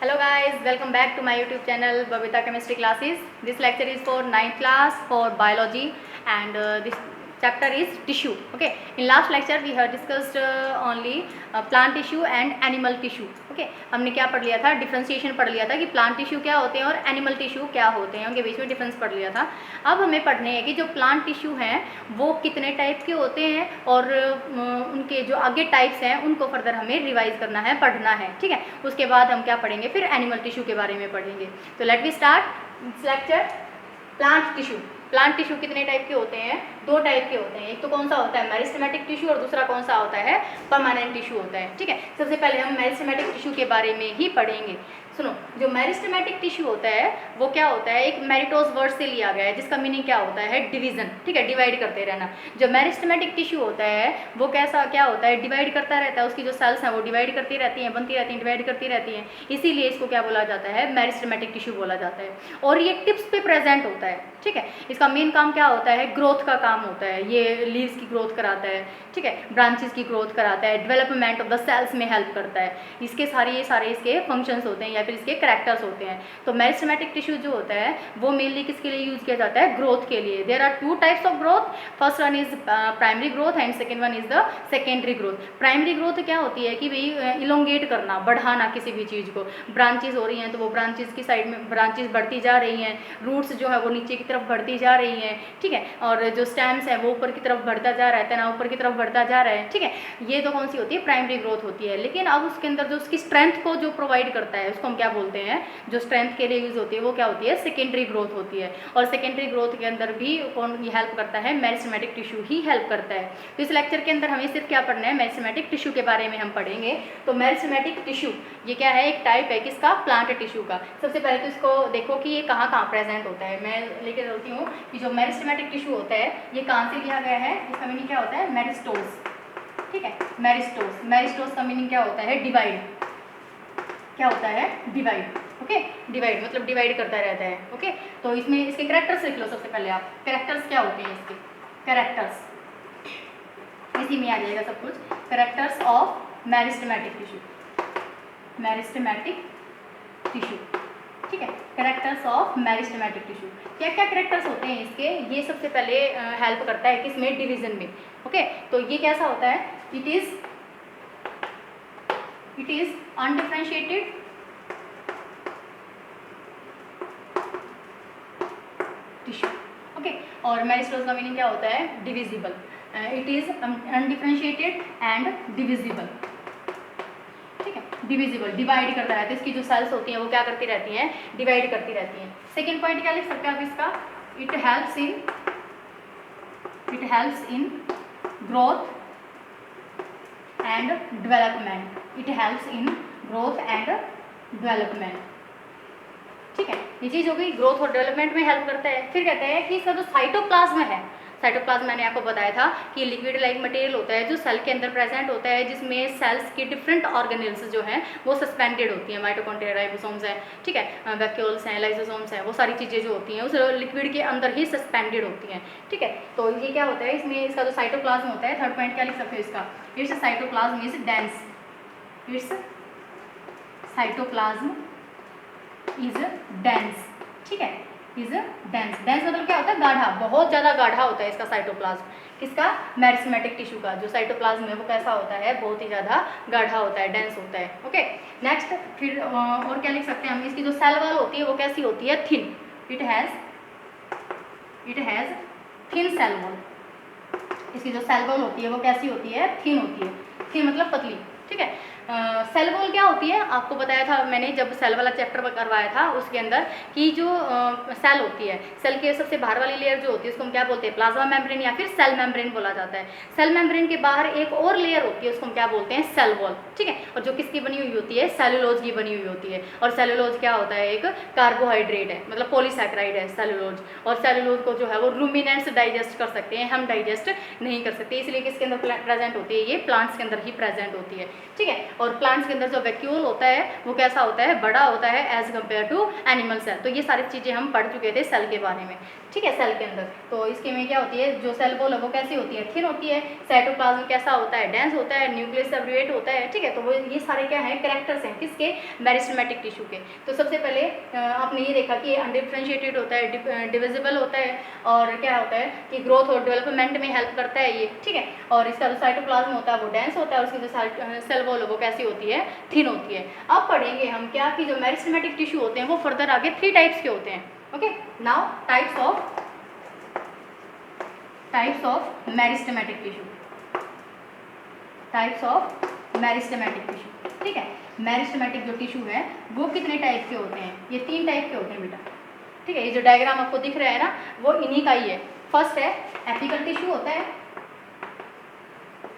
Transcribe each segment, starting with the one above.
Hello guys, welcome back to my YouTube channel Babita Chemistry Classes. This lecture is for 9th class for biology and this chapter is tissue. Okay, in last lecture we have discussed only plant tissue and animal tissue. Okay, हमने क्या पढ़ लिया था, differentiation पढ़ लिया था कि plant tissue क्या होते हैं और एनिमल टिश्यू क्या होते हैं, उनके बीच में डिफरेंस पढ़ लिया था। अब हमें पढ़ने हैं कि जो प्लांट टिश्यू हैं वो कितने टाइप के होते हैं और उनके जो आगे टाइप्स हैं उनको फर्दर हमें रिवाइज करना है, पढ़ना है। ठीक है, उसके बाद हम क्या पढ़ेंगे, फिर एनिमल टिश्यू के बारे में पढ़ेंगे। तो let we start this lecture. Plant tissue, plant tissue कितने टाइप के होते हैं? दो टाइप के होते हैं। एक तो कौन सा होता है, मेरिस्टेमेटिक टिश्यू, और दूसरा कौन सा होता है, परमानेंट टिश्यू होता है। ठीक है, सबसे पहले हम मेरिस्टेमेटिक टिश्यू के बारे में ही पढ़ेंगे। सुनो, जो मेरिस्टेमेटिक टिश्यू होता है वो क्या होता है, एक मेरिटोस वर्ड से लिया गया है जिसका मीनिंग क्या होता है, डिवीजन। ठीक है, डिवाइड करते रहना। जो मेरिस्टेमेटिक टिश्यू होता है वो कैसा क्या होता है, डिवाइड करता रहता है। उसकी जो सेल्स हैं वो डिवाइड करती रहती हैं, बनती रहती हैं, डिवाइड करती रहती हैं, इसीलिए इसको क्या बोला जाता है, मेरिस्टेमेटिक टिश्यू बोला जाता है। और ये टिप्स पे प्रेजेंट होता है। ठीक है, इसका मेन काम क्या होता है, ग्रोथ का काम होता है। ये लीव्स की ग्रोथ कराता है, ठीक है, ब्रांचेस की ग्रोथ कराता है, डेवलपमेंट ऑफ द सेल्स में हेल्प करता है। इसके सारे इसके फंक्शंस होते हैं या फिर इसके कैरेक्टर्स होते हैं। तो मेरिस्टेमेटिक टिश्यू जो होता है वो मेनली किसके लिए यूज किया जाता है, ग्रोथ के लिए। There are two types of growth, first one is primary growth and second one is the secondary growth. Primary growth क्या होती है कि भाई इलोंगेट करना, बढ़ाना किसी भी चीज़ को। ब्रांचेस हो रही हैं तो वो ब्रांचेस की साइड में ब्रांचेस बढ़ती जा रही हैं, रूट्स जो है वो नीचे की तरफ बढ़ती जा रही हैं। ठीक है, और जो स्टेम्स है वो ऊपर की तरफ बढ़ता जा रहा है, तना ऊपर की तरफ बढ़ता जा रहा है। ठीक है, ये तो कौन सी होती है, प्राइमरी ग्रोथ होती है। लेकिन अब उसके अंदर जो उसकी स्ट्रेंथ को जो प्रोवाइड करता है उसको हम क्या बोलते हैं, जो स्ट्रेंथ के लिए यूज होती है वो क्या होती है, सेकेंडरी ग्रोथ होती है। और सेकेंडरी ग्रोथ के अंदर भी कौन हेल्प करता है, मेरिस्टेमेटिक टिश्यू ही हेल्प करता है। तो इस लेक्चर के अंदर हमें सिर्फ क्या पढ़ना है, मेरिस्टेमेटिक टिश्यू के बारे में हम पढ़ेंगे। तो मेरिस्टेमेटिक टिश्यू ये क्या है, एक टाइप है किसका, प्लांट टिश्यू का। सबसे पहले तो इसको देखो कि ये कहाँ कहाँ प्रेजेंट होता है। मैं लेके चलती हूँ कि जो मेरिस्टेमेटिक टिश्यू होता है ये कहाँ से लिया गया है, इसका मीनिंग क्या होता है, मेरिस्टोस। ठीक है, मेरिस्टोस, मेरिस्टोस का मीनिंग क्या होता है, डिवाइड। क्या होता है, डिवाइड। ओके, डिवाइड मतलब डिवाइड करता रहता है। ओके, तो इसमें इसके कैरेक्टर्स लिख लो सबसे पहले आप। कैरेक्टर्स क्या होते हैं इसके, कैरेक्टर्स इसी में आ जाएगा सब कुछ। Characters of meristematic tissue, meristematic tissue. ठीक है, कैरेक्टर्स ऑफ मेरिस्टेमेटिक टिश्यू, क्या क्या कैरेक्टर्स होते हैं इसके, ये सबसे पहले हेल्प करता है किसमें, डिवीजन में। ओके, तो ये कैसा होता है, it is undifferentiated tissue. Okay, और मेरिस्टोस का मीनिंग क्या होता है, divisible. It is undifferentiated and divisible. ठीक है, डिविजिबल, डिवाइड करता रहता है। इसकी जो सेल्स होती हैं वो क्या करती रहती हैं, डिवाइड करती रहती हैं। सेकेंड पॉइंट क्या लिख सकते हैं आप इसका, it helps in growth and development. It helps in growth and development. ठीक है, ये चीज़ हो गई, ग्रोथ और डेवलपमेंट में हेल्प करता है। फिर कहते हैं कि इसका जो साइटोप्लाज्म है, साइटोप्लाज्म मैंने आपको बताया था कि लिक्विड लाइक मटेरियल होता है जो सेल के अंदर प्रेजेंट होता है, जिसमें सेल्स की डिफरेंट ऑर्गेनेल्स जो हैं वो सस्पेंडेड होती हैं। माइटोकॉन्ड्रिया, राइबोसोम्स हैं, ठीक है, वैक्यूल्स हैं, लाइसोसोम्स हैं, वो सारी चीज़ें जो होती हैं उस लिक्विड के अंदर ही सस्पेंडेड होती हैं। ठीक है, तो ये क्या होता है, इसमें इसका जो साइटोप्लाज्म होता है, थर्ड पॉइंट क्या लिख सकते हो इसका, it's cytoplasm is dense. It's cytoplasm is dense. ठीक है, इज डेंस। डेंस मतलब क्या होता है, गाढ़ा, बहुत ज़्यादा गाढ़ा होता है इसका साइटोप्लाज्म। किसका, मेरिस्टेमेटिक टिश्यू का जो साइटोप्लाज्म है वो कैसा होता है, बहुत ही ज़्यादा गाढ़ा होता है, डेंस होता है। ओके, नेक्स्ट फिर और क्या लिख सकते हैं हम, इसकी जो सेल वॉल होती है वो कैसी होती है, thin. It has thin cell wall. इसकी जो सेल वॉल होती है वो कैसी होती है, थिन होती है। थिन मतलब पतली। ठीक है, सेल वॉल क्या होती है, आपको बताया था मैंने जब सेल वाला चैप्टर करवाया था उसके अंदर कि जो सेल होती है, सेल के सबसे बाहर वाली लेयर जो होती है उसको हम क्या बोलते हैं, प्लाज्मा मेम्ब्रेन या फिर सेल मेम्ब्रेन बोला जाता है। सेल मेम्ब्रेन के बाहर एक और लेयर होती है उसको हम क्या बोलते हैं, सेल वॉल। ठीक है, और जो किसकी बनी हुई होती है, सेलुलोज की बनी हुई होती है। और सेलुलोज क्या होता है, एक कार्बोहाइड्रेट है, मतलब पॉलीसैकेराइड है सेलुलोज। और सेलुलोज को जो है वो रूमिनेंट्स डाइजेस्ट कर सकते हैं, हम डाइजेस्ट नहीं कर सकते, इसलिए किसके अंदर प्रेजेंट होती है, ये प्लांट्स के अंदर ही प्रेजेंट होती है। ठीक है, और प्लांट्स के अंदर जो वैक्यूल होता है वो कैसा होता है, बड़ा होता है as compare to animal cell. तो ये सारी चीज़ें हम पढ़ चुके थे सेल के बारे में, ठीक है, सेल के अंदर। तो इसके में क्या होती है, जो सेल वॉल है वो कैसी होती है, थिन होती है। साइटोप्लाज्म कैसा होता है, डेंस होता है। न्यूक्लियस सेपरेट होता है, ठीक है। तो वो ये सारे क्या हैं, कैरेक्टर्स हैं किसके, मेरिस्टेमेटिक टिश्यू के। तो सबसे पहले आपने ये देखा कि अनडिफरेंशिएटेड होता है, डिविजिबल होता है, और क्या होता है कि ग्रोथ और डेवलपमेंट में हेल्प करता है ये, ठीक है। और इसका जो साइटोप्लाज्म होता है वो डेंस होता है, और उसकी जो सेल वॉल है वो कैसी होती है, थिन होती है। अब पढ़ेंगे हम क्या कि जो मेरिस्टेमेटिक टिश्यू होते हैं वो फर्दर आगे 3 टाइप्स के होते हैं। Okay, now types of meristematic tissue, types of meristematic tissue, ठीक है। मेरिस्टेमेटिक जो टिश्यू है वो कितने टाइप के होते हैं, ये 3 टाइप के होते हैं बेटा, ठीक है। ये जो डायग्राम आपको दिख रहा है ना वो इन्हीं का ही है। फर्स्ट है एपिकल टिश्यू होता है,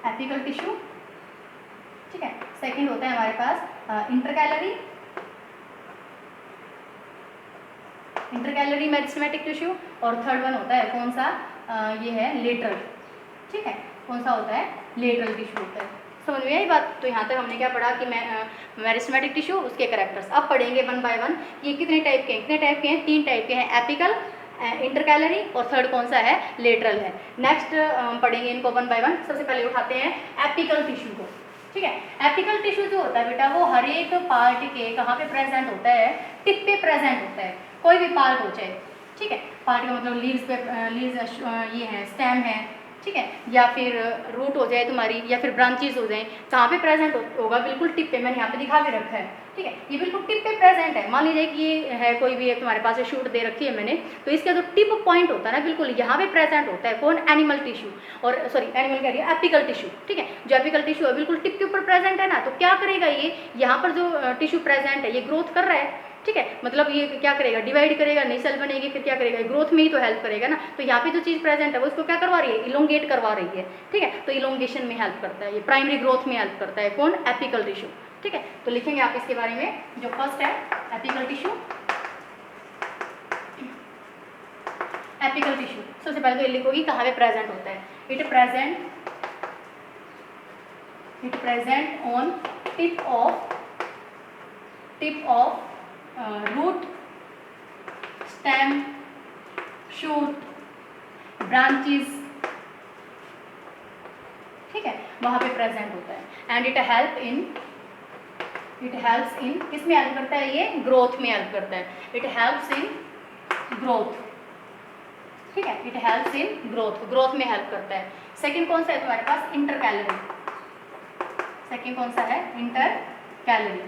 एपिकल टिश्यू, ठीक है। सेकंड होता है हमारे पास इंटरकैलरी मेरिस्टेमेटिक टिश्यू, और थर्ड वन होता है कौन सा, ये है लेटरल, ठीक है। कौन सा होता है, लेटरल टिश्यू होता है। समझ में आई बात। तो यहाँ तक हमने क्या पढ़ा कि मेरिस्टेमेटिक टिश्यू, उसके कैरेक्टर्स। अब पढ़ेंगे वन बाय वन ये कितने टाइप के हैं, कितने टाइप के हैं, 3 टाइप के हैं, एपिकल, इंटरकैलरी, और थर्ड कौन सा है, लेटरल है। नेक्स्ट पढ़ेंगे इनको वन बाय वन। सबसे पहले उठाते हैं एपिकल टिश्यू को, ठीक है। एपिकल टिश्यू जो होता है बेटा वो हर एक पार्ट के कहाँ पे प्रेजेंट होता है, टिप पे प्रेजेंट होता है। कोई भी पार्ट हो चाहे, ठीक है। पार्ट का मतलब लीव्स पे, लीव्स ये है, स्टेम है, ठीक है, या फिर रूट हो जाए तुम्हारी, या फिर ब्रांचेस हो जाए, कहाँ पे प्रेजेंट होगा, बिल्कुल टिप पे। मैंने यहाँ पे दिखा के रखा है, ठीक है। ये बिल्कुल टिप पे प्रेजेंट है। मान लीजिए कि ये है, कोई भी है तुम्हारे पास शूट दे रखी है मैंने, तो इसका जो टिप पॉइंट होता है ना बिल्कुल यहाँ पे प्रेजेंट होता है। कौन, एनिमल टिश्यू, और सॉरी एनिमल कह रही है, एपिकल टिश्यू, ठीक है। जो एपिकल टिश्यू है बिल्कुल टिप के ऊपर प्रेजेंट है ना, तो क्या करेगा ये, यहाँ पर जो टिश्यू प्रेजेंट है ये ग्रोथ कर रहा है, ठीक है। मतलब ये क्या करेगा, डिवाइड करेगा, नई सेल बनेगी, फिर क्या करेगा, ग्रोथ में ही तो हेल्प करेगा ना। तो यहाँ पे जो चीज़ प्रेजेंट है वो इसको क्या करवा रही है, इलोंगेट करवा रही है, ठीक है। तो इलोंगेशन में हेल्प करता है, ये प्राइमरी ग्रोथ में हेल्प करता है। कौन, एपिकल टिश्यू, ठीक है। तो लिखेंगे आप इसके बारे में। जो फर्स्ट है एपिकल टिश्यू, एपिकल टिश्यू सबसे पहले तो ये लिखोगी कहाँ पे प्रेजेंट होता है। It present on tip of root, stem, shoot, branches, ठीक है, वहाँ पे प्रेजेंट होता है। एंड इट हेल्प्स इन किसमें हेल्प करता है, ये ग्रोथ में हेल्प करता है। इट हेल्प्स इन ग्रोथ, ठीक है। इट हेल्प्स इन ग्रोथ में हेल्प करता है। सेकंड कौन सा है तुम्हारे पास, इंटरकैलरी। सेकंड कौन सा है, इंटरकैलरी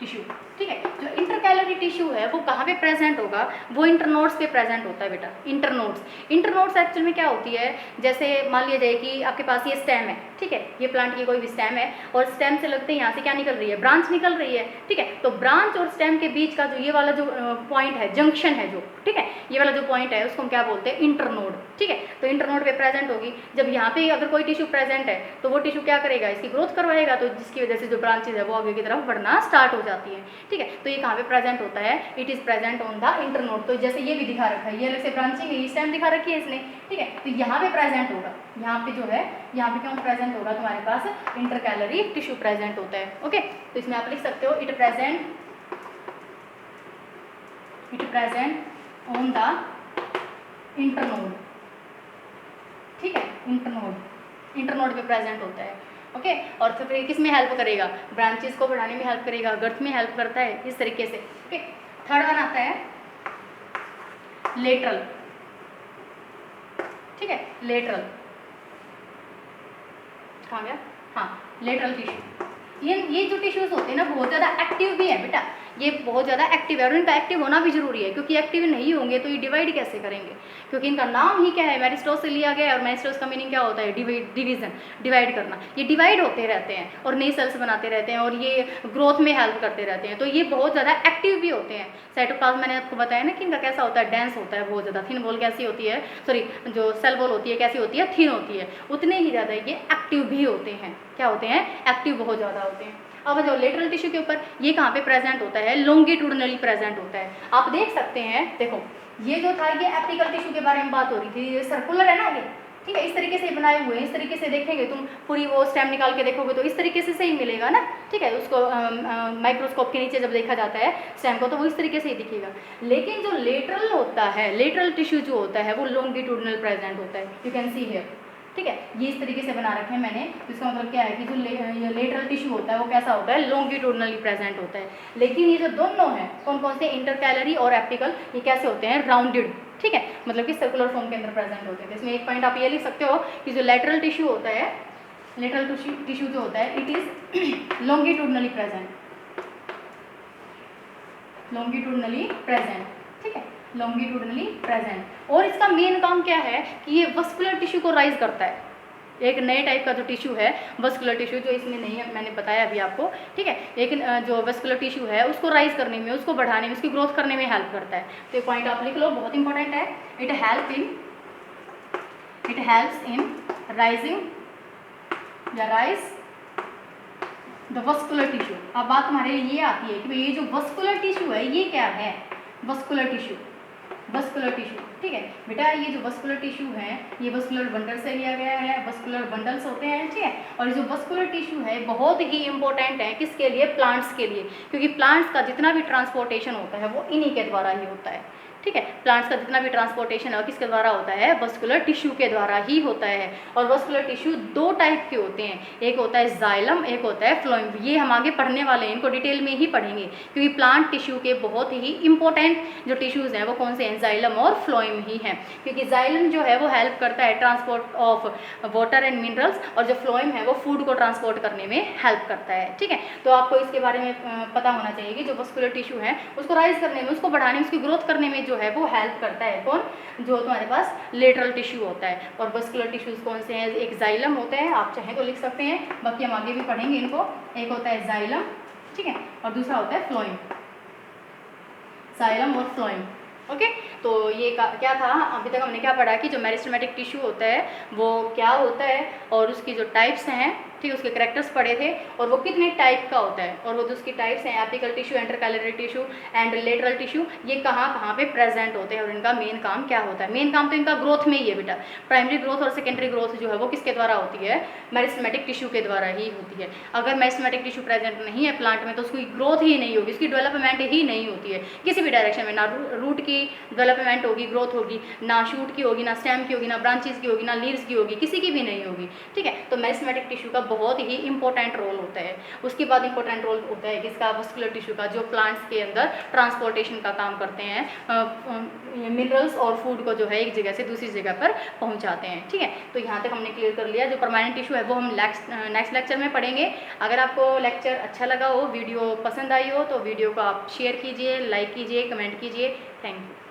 टिश्यू, ठीक है। जो इंटरकैलरी टिश्यू है वो कहाँ पे प्रेजेंट होगा, वो इंटरनोड्स पे प्रेजेंट होता है बेटा। इंटरनोड्स एक्चुअल में क्या होती है, जैसे मान लिया जाए कि आपके पास ये स्टेम है, ठीक है, ये प्लांट की कोई भी स्टेम है, और स्टेम से लगते हैं यहाँ से क्या निकल रही है, ब्रांच निकल रही है, ठीक है। तो ब्रांच और स्टेम के बीच का जो ये वाला जो पॉइंट है, जंक्शन है जो, ठीक है, ये वाला जो पॉइंट है उसको हम क्या बोलते हैं, इंटरनोड, ठीक है। तो इंटरनोड पे प्रेजेंट होगी। जब यहाँ पे अगर कोई टिश्यू प्रेजेंट है तो वो टिश्यू क्या करेगा, इसकी ग्रोथ करवाएगा, तो जिसकी वजह से जो ब्रांचेज है वो आगे की तरफ बढ़ना स्टार्ट हो जाती है, ठीक है। तो ये कहाँ पे प्रेजेंट होता है, it is present on the internode. तो जैसे ये भी दिखा रखा है, ये अलग से ब्रांचिंग है, ये स्टेम दिखा रखी है इसने, ठीक है। तो यहाँ पे प्रेजेंट होगा, यहाँ पे जो है, यहाँ पे क्यों प्रेजेंट होगा, तुम्हारे पास इंटरकैलरी टिश्यू प्रेजेंट होता है, ओके। तो इसमें आप लिख सकते हो it present on the internode, ठीक है। इंटरनोड पे प्रेजेंट होता है, ओके। और फिर किस में हेल्प करेगा, ब्रांचेस को बढ़ाने में हेल्प करेगा, गर्थ में हेल्प करता है, इस तरीके से, ओके। थर्ड वन आता है लेटरल, ठीक है। लेटरल कहाँ गया, हाँ, लेटरल टिश्यू। ये जो टिश्यूज होते हैं ना बहुत ज़्यादा एक्टिव भी है बेटा, ये बहुत ज़्यादा एक्टिव है, और इनका एक्टिव होना भी जरूरी है, क्योंकि एक्टिव नहीं होंगे तो ये डिवाइड कैसे करेंगे, क्योंकि इनका नाम ही क्या है, मेरिस्टोस से लिया गया है। और मेरिस्टोस का मीनिंग क्या होता है, डिवीजन, डिवाइड करना। ये डिवाइड होते रहते हैं और नई सेल्स बनाते रहते हैं, और ये ग्रोथ में हेल्प करते रहते हैं। तो ये बहुत ज़्यादा एक्टिव भी होते हैं। साइटोप्लाज्म मैंने आपको बताया ना कि इनका कैसा होता है, डेंस होता है बहुत ज़्यादा। थिन वॉल कैसी होती है, सॉरी जो सेल वॉल होती है कैसी होती है, थिन होती है। उतने ही ज़्यादा ये एक्टिव भी होते हैं, क्या होते हैं, एक्टिव बहुत ज़्यादा होते हैं। अब जो लेटरल टिश्यू के ऊपर, ये कहाँ पे प्रेजेंट होता है, लॉन्गिट्यूडनली प्रेजेंट होता है। आप देख सकते हैं, देखो ये जो था ये एपिकल टिश्यू के बारे में बात हो रही थी, ये सर्कुलर है ना ये, ठीक है, इस तरीके से बनाए हुए हैं, इस तरीके से देखेंगे तुम पूरी वो स्टेम निकाल के देखोगे तो इस तरीके से सही मिलेगा ना, ठीक है। उसको माइक्रोस्कोप के नीचे जब देखा जाता है स्टेम को तो वो इस तरीके से ही दिखेगा। लेकिन जो लेटरल होता है, लेटरल टिश्यू जो होता है वो लॉन्गिट्यूडनल प्रेजेंट होता है, यू कैन सी हियर, ठीक है। ये इस तरीके से बना रखे हैं मैंने, इसका मतलब क्या है कि जो लेटरल टिश्यू होता है वो कैसा होता है, लॉन्गिट्यूडनली प्रेजेंट होता है। लेकिन ये जो दोनों हैं कौन कौन से, इंटरकैलरी और एपिकल, ये कैसे होते हैं, राउंडेड, ठीक है, मतलब कि सर्कुलर फॉर्म के अंदर प्रेजेंट होते हैं। इसमें एक पॉइंट आप ये लिख सकते हो कि जो लेटरल टिश्यू होता है, लेटरल टिश्यू जो होता है it is longitudinally present, longitudinally present, ठीक है, लॉन्गिट्यूडनली प्रेजेंट। और इसका मेन काम क्या है कि ये वस्कुलर टिश्यू को राइज करता है। एक नए टाइप का जो टिश्यू है वस्कुलर टिश्यू, जो इसमें नहीं है, मैंने बताया अभी आपको, ठीक है। लेकिन जो वस्कुलर टिश्यू है उसको राइज करने में, उसको बढ़ाने में, उसकी ग्रोथ करने में हेल्प करता है। तो ये पॉइंट आप लिख लो, बहुत इंपॉर्टेंट है। इट हेल्प्स इन राइजिंग या राइज द वस्कुलर टिश्यू। अब बात हमारे लिए ये आती है कि भाई ये जो वस्कुलर टिश्यू है ये क्या है, वस्कुलर टिश्यू, वस्कुलर टिश्यू, ठीक है बेटा। ये जो वस्कुलर टिश्यू है ये वस्कुलर बंडल से लिया गया है, वस्कुलर बंडल्स होते हैं, ठीक है। और जो वस्कुलर टिश्यू है बहुत ही इंपॉर्टेंट है, किसके लिए, प्लांट्स के लिए, क्योंकि प्लांट्स का जितना भी ट्रांसपोर्टेशन होता है वो इन्हीं के द्वारा ही होता है, ठीक है। प्लांट्स का जितना भी ट्रांसपोर्टेशन है किसके द्वारा होता है, वस्कुलर टिश्यू के द्वारा ही होता है। और वस्कुलर टिश्यू दो टाइप के होते हैं, एक होता है जाइलम, एक होता है फ्लोएम। ये हम आगे पढ़ने वाले हैं, इनको डिटेल में ही पढ़ेंगे, क्योंकि प्लांट टिश्यू के बहुत ही इंपॉर्टेंट जो टिश्यूज़ हैं वो कौन से हैं, जाइलम और फ्लोएम ही हैं। क्योंकि जाइलम जो है वो हेल्प करता है transport of water and minerals, और जो फ्लोएम है वो फूड को ट्रांसपोर्ट करने में हेल्प करता है, ठीक है। तो आपको इसके बारे में पता होना चाहिए कि जो वस्कुलर टिश्यू है उसको राइज करने में, उसको बढ़ाने में, उसकी ग्रोथ करने में जो है वो हेल्प करता है कौन, जो तुम्हारे पास लेटरल टिश्यू होता है। और वस्कुलर टिश्यूज कौन से हैं, एक जाइलम होता है, आप चाहें तो लिख सकते हैं, बाकी हम आगे भी पढ़ेंगे इनको। एक होता है जाइलम, ठीक है, और दूसरा होता है फ्लोएम, जाइलम और फ्लोएम, ओके। तो ये क्या था, अभी तक हमने क्या पढ़ा कि जो मेरिस्टेमेटिक टिश्यू होता है वो क्या होता है और उसकी जो टाइप्स हैं, ठीक, उसके करेक्टर्स पढ़े थे, और वो कितने टाइप का होता है, और वो जो उसकी टाइप्स हैं apical tissue, intercalary tissue and lateral tissue, ये कहाँ पे प्रेजेंट होते हैं और इनका मेन काम क्या होता है। मेन काम तो इनका ग्रोथ में ही है बेटा, प्राइमरी ग्रोथ और सेकेंडरी ग्रोथ जो है वो किसके द्वारा होती है, मेरिस्टेमेटिक टिश्यू के द्वारा ही होती है। अगर मेरिस्टेमेटिक टिश्यू प्रेजेंट नहीं है प्लांट में तो उसकी ग्रोथ ही नहीं होगी, उसकी डेवलपमेंट ही नहीं होती है किसी भी डायरेक्शन में, ना रूट की डेवलपमेंट होगी, ग्रोथ होगी, ना शूट की होगी, ना स्टेम की होगी, ना ब्रांचेस की होगी, ना लीव्स की होगी, किसी की भी नहीं होगी, ठीक है। तो मेरिस्टेमेटिक टिश्यू का बहुत ही इंपॉर्टेंट रोल होता है। उसके बाद इंपॉर्टेंट रोल होता है किसका, वस्कुलर टिश्यू का, जो प्लांट्स के अंदर ट्रांसपोर्टेशन का काम करते हैं, मिनरल्स और फूड को जो है एक जगह से दूसरी जगह पर पहुंचाते हैं, ठीक है। तो यहाँ तक हमने क्लियर कर लिया। जो परमानेंट टिश्यू है वो हम नेक्स्ट लेक्चर में पढ़ेंगे। अगर आपको लेक्चर अच्छा लगा हो, वीडियो पसंद आई हो तो वीडियो को आप शेयर कीजिए, लाइक कीजिए, कमेंट कीजिए। Thank you.